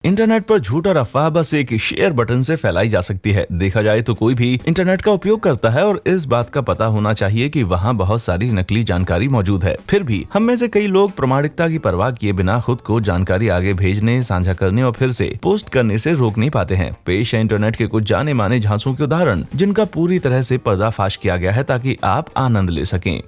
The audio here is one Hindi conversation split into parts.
इंटरनेट पर झूठ और अफवाह बस एक शेयर बटन से फैलाई जा सकती है। देखा जाए तो कोई भी इंटरनेट का उपयोग करता है और इस बात का पता होना चाहिए कि वहाँ बहुत सारी नकली जानकारी मौजूद है। फिर भी हम में से कई लोग प्रामाणिकता की परवाह किए बिना खुद को जानकारी आगे भेजने, साझा करने और फिर से पोस्ट करने से रोक नहीं पाते हैं। पेश है इंटरनेट के कुछ जाने माने झांसों के उदाहरण, जिनका पूरी तरह से पर्दाफाश किया गया है ताकि आप आनंद ले सकें।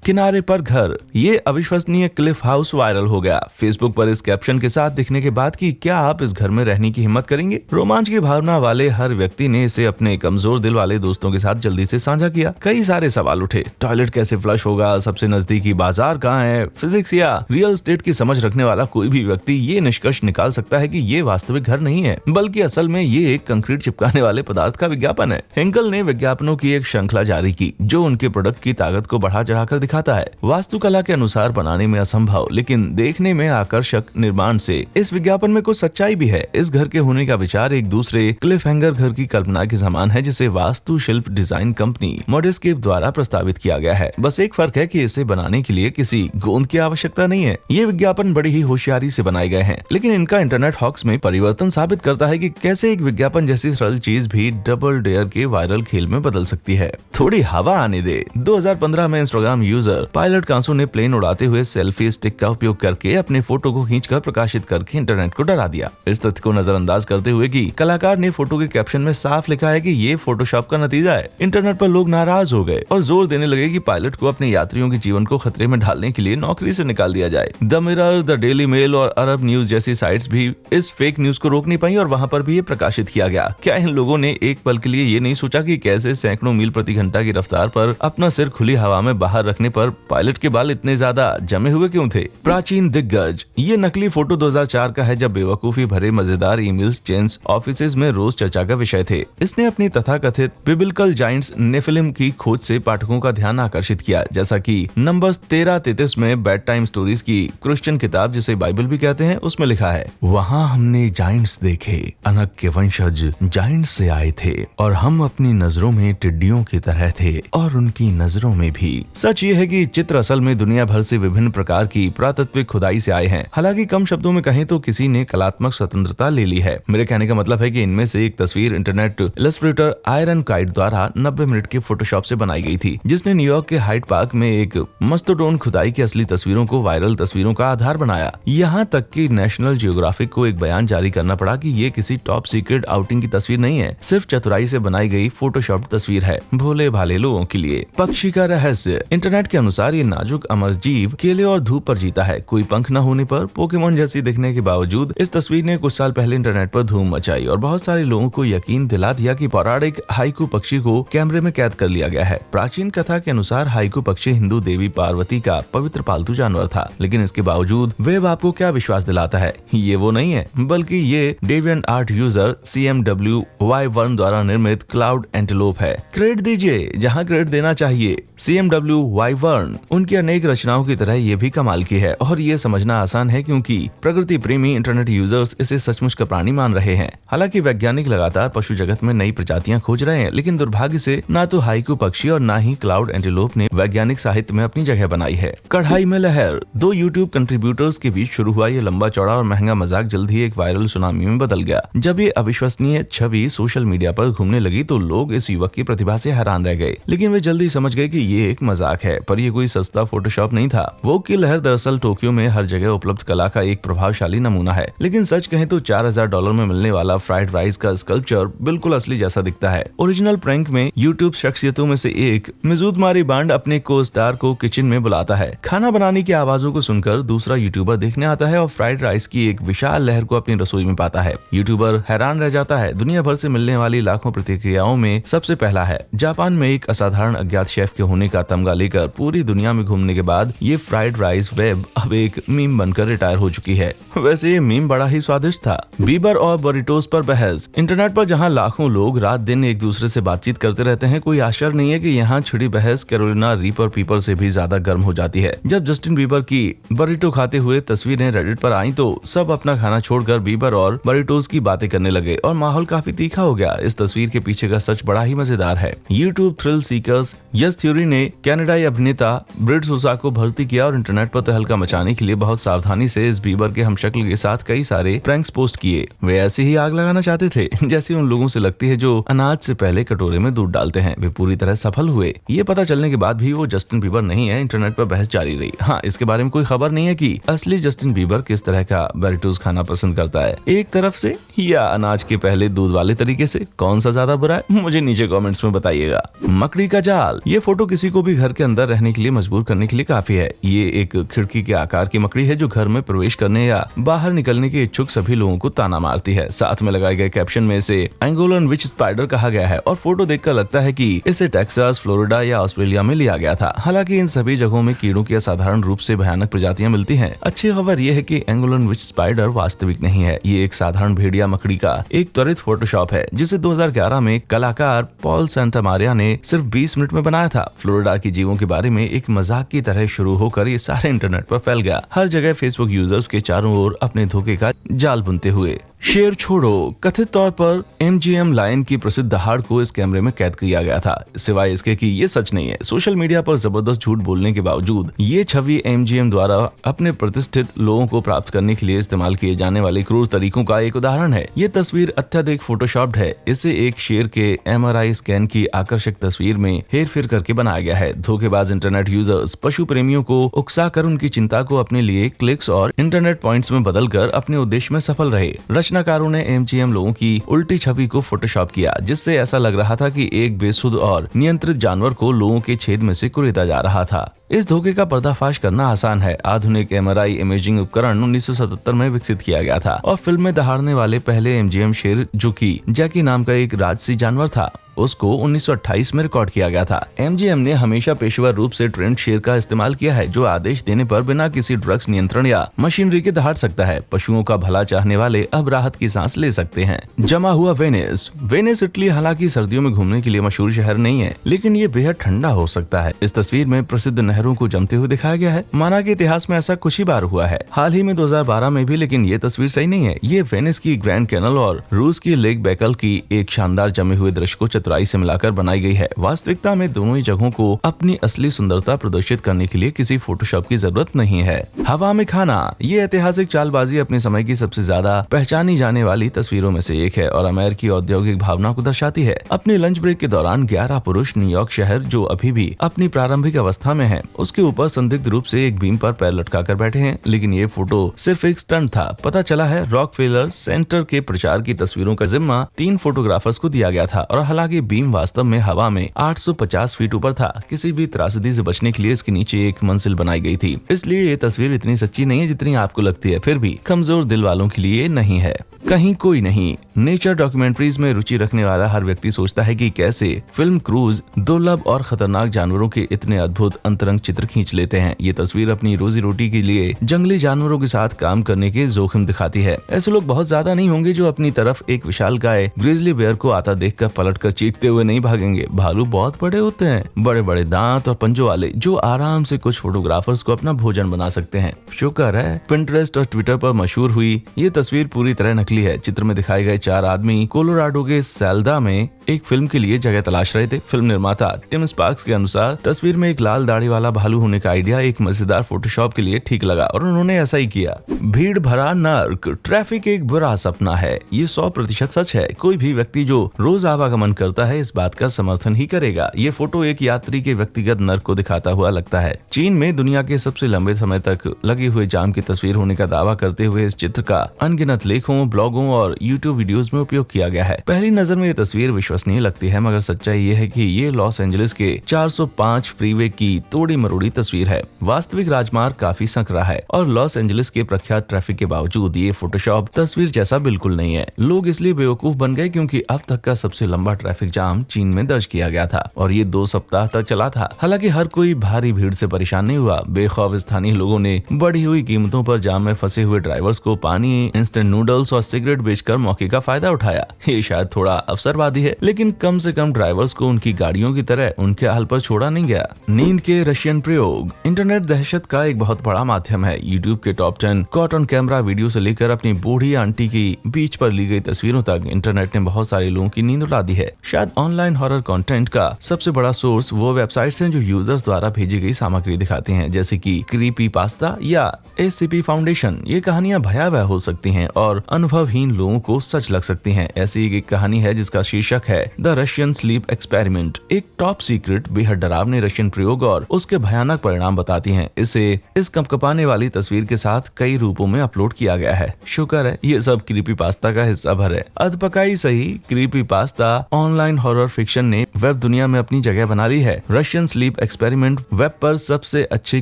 किनारे पर घर, ये अविश्वसनीय क्लिफ हाउस वायरल हो गया। फेसबुक पर इस कैप्शन के साथ दिखने के बाद कि क्या आप इस घर में रहने की हिम्मत करेंगे? रोमांच की भावना वाले हर व्यक्ति ने इसे अपने कमजोर दिल वाले दोस्तों के साथ जल्दी से साझा किया। कई सारे सवाल उठे। टॉयलेट कैसे फ्लश होगा? सबसे नजदीकी बाजार कहाँ है? फिजिक्स या रियल एस्टेट की समझ रखने वाला कोई भी व्यक्ति ये निष्कर्ष निकाल सकता है कि ये वास्तविक घर नहीं है, बल्कि असल में ये एक कंक्रीट चिपकाने वाले पदार्थ का विज्ञापन है। हेंकल ने विज्ञापनों की एक श्रृंखला जारी की जो उनके प्रोडक्ट की ताकत को बढ़ा चढ़ाकर दिखाता है। वास्तुकला के अनुसार बनाने में असंभव लेकिन देखने में आकर्षक निर्माण से इस विज्ञापन में कुछ सच्चाई भी है। इस घर के होने का विचार एक दूसरे क्लिफ हैंगर घर की कल्पना के समान है जिसे वास्तु शिल्प डिजाइन कंपनी मॉडेस्केप द्वारा प्रस्तावित किया गया है। बस एक फर्क है कि इसे बनाने के लिए किसी गोंद की आवश्यकता नहीं है। ये विज्ञापन बड़ी ही होशियारी से बनाए गए हैं, लेकिन इनका इंटरनेट हॉक्स में परिवर्तन साबित करता है कि कैसे एक विज्ञापन जैसी सरल चीज भी डबल डेयर के वायरल खेल में बदल सकती है। थोड़ी हवा आने दे। 2015 में इंस्टाग्राम यूजर पायलट कांसो ने प्लेन उड़ाते हुए सेल्फी स्टिक का उपयोग करके अपने फोटो को खींचकर प्रकाशित करके इंटरनेट को डरा दिया। इस तथ्य को नजरअंदाज करते हुए कि कलाकार ने फोटो के कैप्शन में साफ लिखा है कि ये फोटोशॉप का नतीजा है, इंटरनेट पर लोग नाराज हो गए और जोर देने लगे कि पायलट को अपने यात्रियों के जीवन को खतरे में डालने के लिए नौकरी से निकाल दिया जाए। The Mirror, the Daily Mail और अरब न्यूज जैसी साइट्स भी इस फेक न्यूज को रोक नहीं पाई और वहां पर भी ये प्रकाशित किया गया। क्या इन लोगों ने एक पल के लिए ये नहीं सोचा कि कैसे सैकड़ों मील प्रति घंटा की रफ्तार पर अपना सिर खुली हवा में बाहर रखने पर पायलट के बाल इतने ज्यादा जमे हुए क्यों थे? प्राचीन दिग्गज, ये नकली फोटो 2004 का है जब बेवकूफी भरे मजेदार ईमेल्स चेन्स ऑफिसेज में रोज चर्चा का विषय थे। इसने अपनी तथाकथित बिब्लिकल जाइंट्स नेफिलिम की खोज से पाठकों का ध्यान आकर्षित किया, जैसा कि नंबर्स 13-33 में बेड टाइम स्टोरीज की क्रिश्चियन किताब जिसे बाइबल भी कहते हैं उसमें लिखा है, वहाँ हमने जाइंट्स देखे, अनक के वंशज जाइंट्स से आए थे और हम अपनी नजरों में टिड्डियों की तरह थे और उनकी नजरों में भी। सच ये है कि चित्र असल में दुनिया भर से विभिन्न प्रकार की पुरातत्विक खुदाई से आए हैं। हालांकि कम शब्दों में कहें तो किसी ने कलात्मक स्वतंत्रता ले ली है। मेरे कहने का मतलब है कि इनमें से एक तस्वीर इंटरनेट इलस्ट्रेटर आयरन काइट द्वारा 90 मिनट के फोटोशॉप से बनाई गई थी, जिसने न्यूयॉर्क के हाइड पार्क में एक मस्तोडोन खुदाई की असली तस्वीरों को वायरल तस्वीरों का आधार बनाया। यहाँ तक कि नेशनल जियोग्राफिक को एक बयान जारी करना पड़ा कि ये किसी टॉप सीक्रेट आउटिंग की तस्वीर नहीं है, सिर्फ चतुराई से बनाई गई फोटोशॉप तस्वीर है, भोले भाले लोगों के लिए। पक्षी का रहस्य, इंटरनेट के अनुसार ये नाजुक अमर जीव केले और धूप पर जीता है। कोई पंख न होने पर पोकेमोन जैसी दिखने के बावजूद इस तस्वीर ने कुछ साल पहले इंटरनेट पर धूम मचाई और बहुत सारे लोगों को यकीन दिला दिया कि पौराणिक हाइकू पक्षी को कैमरे में कैद कर लिया गया है। प्राचीन कथा के अनुसार हाइकू पक्षी हिंदू देवी पार्वती का पवित्र पालतू जानवर था, लेकिन इसके बावजूद वेब आपको क्या विश्वास दिलाता है? ये वो नहीं है, बल्कि ये डेविएंट आर्ट यूजर CMWY1 द्वारा निर्मित क्लाउड एंटेलोप है। क्रेडिट दीजिए जहाँ क्रेडिट देना चाहिए। CMWY1 उनकी अनेक रचनाओं की तरह ये भी कमाल की है और ये समझना आसान है क्योंकि प्रकृति प्रेमी इंटरनेट यूजर्स इसे सचमुच का प्राणी मान रहे हैं। हालांकि वैज्ञानिक लगातार पशु जगत में नई प्रजातियां खोज रहे हैं, लेकिन दुर्भाग्य से ना तो हाइकू पक्षी और ना ही क्लाउड एंटेलोप ने वैज्ञानिक साहित्य में अपनी जगह बनाई है। कढ़ाई में लहर, 2 यूट्यूब कंट्रीब्यूटर्स के बीच शुरू हुआ ये लंबा चौड़ा और महंगा मजाक जल्द ही एक वायरल सुनामी में बदल गया। जब ये अविश्वसनीय छवि सोशल मीडिया पर घूमने लगी तो लोग इस युवक की प्रतिभा से हैरान रह गए, लेकिन वे जल्दी समझ गए कि ये एक मजाक है। पर ये कोई सस्ता फोटोशॉप नहीं था। वो की लहर दरअसल टोक्यो में हर जगह उपलब्ध कला का एक प्रभावशाली नमूना है, लेकिन सच कहें तो $4000 में मिलने वाला फ्राइड राइस का स्कल्पचर बिल्कुल असली जैसा दिखता है। ओरिजिनल प्रैंक में यूट्यूब शख्सियतों में से एक मिजूदमारी बांड अपने को स्टार को किचन में बुलाता है। खाना बनाने की आवाजों को सुनकर दूसरा यूट्यूबर देखने आता है और फ्राइड राइस की एक विशाल लहर को अपनी रसोई में पाता है। यूट्यूबर हैरान रह जाता है। दुनिया भर से मिलने वाली लाखों प्रतिक्रियाओं में सबसे पहला है। जापान में एक असाधारण अज्ञात शेफ के होने का तमगा लेकर पूरी दुनिया में घूमने के बाद ये फ्राइड राइस वेब अब एक मीम बनकर रिटायर हो चुकी है। वैसे ये मीम बड़ा ही स्वादिष्ट था। बीबर और बरिटोस पर बहस, इंटरनेट पर जहां लाखों लोग रात दिन एक दूसरे से बातचीत करते रहते हैं, कोई आश्चर्य नहीं है कि यहाँ छिड़ी बहस कैरोलिना रीपर पीपर से भी ज्यादा गर्म हो जाती है। जब जस्टिन बीबर की बरिटो खाते हुए तस्वीरें रेडिट पर आई तो सब अपना खाना छोड़कर बीबर और बरिटोस की बातें करने लगे और माहौल काफी तीखा हो गया। इस तस्वीर के पीछे का सच बड़ा ही मजेदार है। YouTube thrill seekers yes theory ने कनाडाई अभिनेता ब्रिड सूसा को भर्ती किया और इंटरनेट पर तहलका मचाने के लिए बहुत सावधानी से इस बीबर के हमशक्ल के साथ कई सारे प्रैंक्स पोस्ट किए। वे ऐसे ही आग लगाना चाहते थे जैसी उन लोगों से लगती है जो अनाज से पहले कटोरे में दूध डालते हैं। वे पूरी तरह सफल हुए। ये पता चलने के बाद भी वो जस्टिन बीबर नहीं है। इंटरनेट पर बहस जारी रही। हाँ, इसके बारे में कोई खबर नहीं है कि असली जस्टिन बीबर किस तरह का बेरिटोज खाना पसंद करता है, एक तरफ से या अनाज के पहले दूध वाले तरीके से। कौन सा ज्यादा बुरा है, मुझे नीचे कमेंट्स में बताइएगा। मकड़ी का जाल, ये फोटो किसी को भी घर के अंदर रहने के लिए मजबूर करने के लिए काफी है। ये एक खिड़की के आकार की मकड़ी है जो घर में प्रवेश करने या बाहर निकलने के इच्छुक सभी लोगों को ताना मारती है। साथ में लगाए गए कैप्शन में इसे एंगोलन विच स्पाइडर कहा गया है और फोटो देखकर लगता है कि इसे टेक्सास, फ्लोरिडा या ऑस्ट्रेलिया में लिया गया था। हालांकि इन सभी जगहों में कीड़ों की असाधारण रूप से भयानक प्रजातियां मिलती हैं। अच्छी खबर यह है कि एंगोलन विच स्पाइडर वास्तविक नहीं है। ये एक साधारण भेड़िया मकड़ी का एक त्वरित फोटोशॉप है जिसे 2011 में कलाकार पॉल सेंटामारिया ने सिर्फ 20 मिनट में बनाया था। फ्लोरिडा की जीवों के बारे में एक मजाक की तरह शुरू होकर ये सारे इंटरनेट पर फैल गया, हर जगह फेसबुक यूजर्स के चारों ओर अपने धोखे का जाल बुनते हुए। शेर छोड़ो, कथित तौर पर MGM लायन की प्रसिद्ध दहाड़ को इस कैमरे में कैद किया गया था। सिवाय इसके कि ये सच नहीं है, सोशल मीडिया पर जबरदस्त झूठ बोलने के बावजूद ये छवि MGM द्वारा अपने प्रतिष्ठित लोगों को प्राप्त करने के लिए इस्तेमाल किए जाने वाले क्रूर तरीकों का एक उदाहरण है। ये तस्वीर अत्यधिक फोटोशॉप्ड है। इसे एक शेर के MRI स्कैन की आकर्षक तस्वीर में हेर फेर करके बनाया गया है। धोखेबाज इंटरनेट यूजर्स पशु प्रेमियों को उकसा कर उनकी चिंता को अपने लिए क्लिक्स और इंटरनेट पॉइंट्स में बदलकर अपने उद्देश्य में सफल रहे। रचनाकारों ने MGM लोगों की उल्टी छवि को फोटोशॉप किया, जिससे ऐसा लग रहा था कि एक बेसुध और नियंत्रित जानवर को लोगों के छेद में से कुरेदा जा रहा था। इस धोखे का पर्दाफाश करना आसान है। आधुनिक MRI इमेजिंग उपकरण 1977 में विकसित किया गया था और फिल्म में दहाड़ने वाले पहले MGM शेर, जो कि जैकी नाम का एक राजसी जानवर था, उसको 1928 में रिकॉर्ड किया गया था। MGM ने हमेशा पेशेवर रूप से ट्रेंड शेर का इस्तेमाल किया है, जो आदेश देने पर बिना किसी ड्रग्स नियंत्रण या मशीनरी के दहाड़ सकता है। पशुओं का भला चाहने वाले अब राहत की सांस ले सकते हैं। जमा हुआ वेनिस। वेनिस इटली हालांकि सर्दियों में घूमने के लिए मशहूर शहर नहीं है, लेकिन ये बेहद ठंडा हो सकता है। इस तस्वीर में प्रसिद्ध नहरों को जमते हुए दिखाया गया है। माना कि इतिहास में ऐसा कुछ ही बार हुआ है, हाल ही में 2012 में भी, लेकिन ये तस्वीर सही नहीं है। ये वेनिस की ग्रैंड कैनल और रूस की लेक बैकल की एक शानदार जमे हुए दृश्य को चतुराई से मिलाकर बनाई गई है। वास्तविकता में दोनों ही जगहों को अपनी असली सुंदरता प्रदर्शित करने के लिए किसी फोटोशॉप की जरूरत नहीं है। हवा में खाना, ये ऐतिहासिक चालबाजी अपने समय की सबसे ज्यादा पहचानी जाने वाली तस्वीरों में से एक है और अमेरिकी औद्योगिक भावना को दर्शाती है। अपने लंच ब्रेक के दौरान 11 पुरुष न्यूयॉर्क शहर, जो अभी भी अपनी प्रारंभिक अवस्था में है, उसके ऊपर संदिग्ध रूप से एक बीम पर पैर लटकाकर बैठे हैं। लेकिन ये फोटो सिर्फ एक स्टंट था। पता चला है रॉकफेलर सेंटर के प्रचार की तस्वीरों का जिम्मा 3 फोटोग्राफर्स को दिया गया था और हालांकि बीम वास्तव में हवा में 850 फीट ऊपर था। किसी भी त्रासदी से बचने के लिए इसके नीचे एक मंजिल बनाई गई थी। इसलिए ये तस्वीर इतनी सच्ची नहीं है जितनी आपको लगती है, फिर भी कमजोर दिल वालों के लिए नहीं है। कहीं कोई नहीं। नेचर डॉक्यूमेंट्रीज में रुचि रखने वाला हर व्यक्ति सोचता है कि कैसे फिल्म क्रूज दुर्लभ और खतरनाक जानवरों के इतने अद्भुत अंतरंग चित्र खींच लेते हैं। ये तस्वीर अपनी रोजी रोटी के लिए जंगली जानवरों के साथ काम करने के जोखिम दिखाती है। ऐसे लोग बहुत ज्यादा नहीं होंगे जो अपनी तरफ एक विशालकाय ग्रिजली बेयर को आता देखकर पलटकर चीखते हुए नहीं भागेंगे। भालू बहुत बड़े होते हैं, बड़े बड़े दांत और पंजों वाले, जो आराम से कुछ फोटोग्राफर्स को अपना भोजन बना सकते हैं। शुक्र है पिंटरेस्ट और ट्विटर पर मशहूर हुई ये तस्वीर पूरी तरह नकली है। चित्र में दिखाए गए 4 आदमी कोलोराडो के सैल्दा में एक फिल्म के लिए जगह तलाश रहे थे। फिल्म निर्माता टिम स्पार्क्स के अनुसार तस्वीर में एक लाल दाढ़ी वाला भालू होने का आइडिया एक मजेदार फोटोशॉप के लिए ठीक लगा और उन्होंने ऐसा ही किया। भीड़ भरा नर्क, ट्रैफिक एक बुरा सपना है। ये 100% सच है। कोई भी व्यक्ति जो रोज आवागमन करता है इस बात का समर्थन ही करेगा। ये फोटो एक यात्री के व्यक्तिगत नर्क को दिखाता हुआ लगता है। चीन में दुनिया के सबसे लंबे समय तक लगे हुए जाम की तस्वीर होने का दावा करते हुए इस चित्र का अनगिनत लेखों, ब्लॉगों और यूट्यूब वीडियोस में उपयोग किया गया है। पहली नजर में ये तस्वीर विश्वसनीय लगती है, मगर सच्चाई ये है कि ये लॉस एंजलिस के 405 फ्रीवे की तोड़ी मरोड़ी तस्वीर है। वास्तविक राजमार्ग काफी संकरा है और लॉस एंजलिस के प्रख्यात ट्रैफिक के बावजूद ये फोटोशॉप तस्वीर जैसा बिल्कुल नहीं है। लोग इसलिए बेवकूफ बन गए क्योंकि अब तक का सबसे लंबा ट्रैफिक जाम चीन में दर्ज किया गया था और ये 2 सप्ताह तक चला था। हालांकि हर कोई भारी भीड़ से परेशान नहीं हुआ। बेखौफ स्थानीय लोगों ने बढ़ी हुई कीमतों पर जाम में फंसे हुए ड्राइवर्स को पानी, इंस्टेंट नूडल्स और सिगरेट बेचकर मौके का फायदा उठाया। ये शायद थोड़ा अवसरवादी है, लेकिन कम से कम ड्राइवर्स को उनकी गाड़ियों की तरह उनके हाल पर छोड़ा नहीं गया। नींद के रशियन प्रयोग। इंटरनेट दहशत का एक बहुत बड़ा माध्यम है। यूट्यूब के top 10 caught on camera video से लेकर अपनी बूढ़ी आंटी की बीच पर ली गई तस्वीरों तक इंटरनेट ने बहुत सारे लोगों की नींद उड़ा दी है। शायद ऑनलाइन हॉरर कंटेंट का सबसे बड़ा सोर्स वो वेबसाइट्स हैं जो यूजर्स द्वारा भेजी गई सामग्री दिखाती हैं, जैसे कि क्रीपीपास्ता या एससीपी फाउंडेशन। ये कहानियां भयावह हो सकती हैं और अनुभवहीन लोगों को सच लग सकती हैं। ऐसी एक कहानी है जिसका शीर्षक है द रशियन स्लीप एक्सपेरिमेंट। एक टॉप सीक्रेट बेहद डरावने रशियन प्रयोग और उसके भयानक परिणाम बताती हैं। इसे इस कंपकपाने वाली तस्वीर के साथ कई रूपों में अपलोड किया गया है। शुक्र है ये सब क्रीपीपास्ता का हिस्सा भर है। अधपकाई सही, क्रीपीपास्ता ऑनलाइन हॉरर फिक्शन ने वेब दुनिया में अपनी जगह बना ली है। रशियन स्लीप एक्सपेरिमेंट वेब पर सबसे अच्छी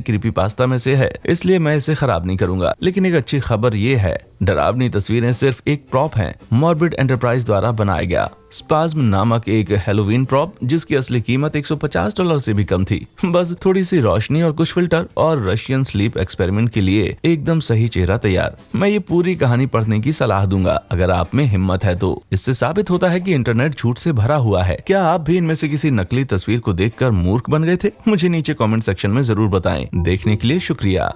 क्रीपीपास्ता में से है, इसलिए मैं इसे खराब नहीं करूंगा। लेकिन एक अच्छी खबर ये है, डरावनी तस्वीरें सिर्फ एक प्रॉप हैं। मॉर्बिड एंटरप्राइज द्वारा बनाया गया स्पाज्म नामक एक हैलोवीन प्रॉप, जिसकी असली कीमत $150 से भी कम थी। बस थोड़ी सी रोशनी और कुछ फिल्टर और रशियन स्लीप एक्सपेरिमेंट के लिए एकदम सही चेहरा तैयार। मैं ये पूरी कहानी पढ़ने की सलाह दूंगा अगर आप में हिम्मत है तो। इससे साबित होता है कि इंटरनेट झूठ से भरा हुआ है। क्या आप भी इनमें से किसी नकली तस्वीर को देखकर मूर्ख बन गए थे? मुझे नीचे कमेंट सेक्शन में जरूर बताएं। देखने के लिए शुक्रिया।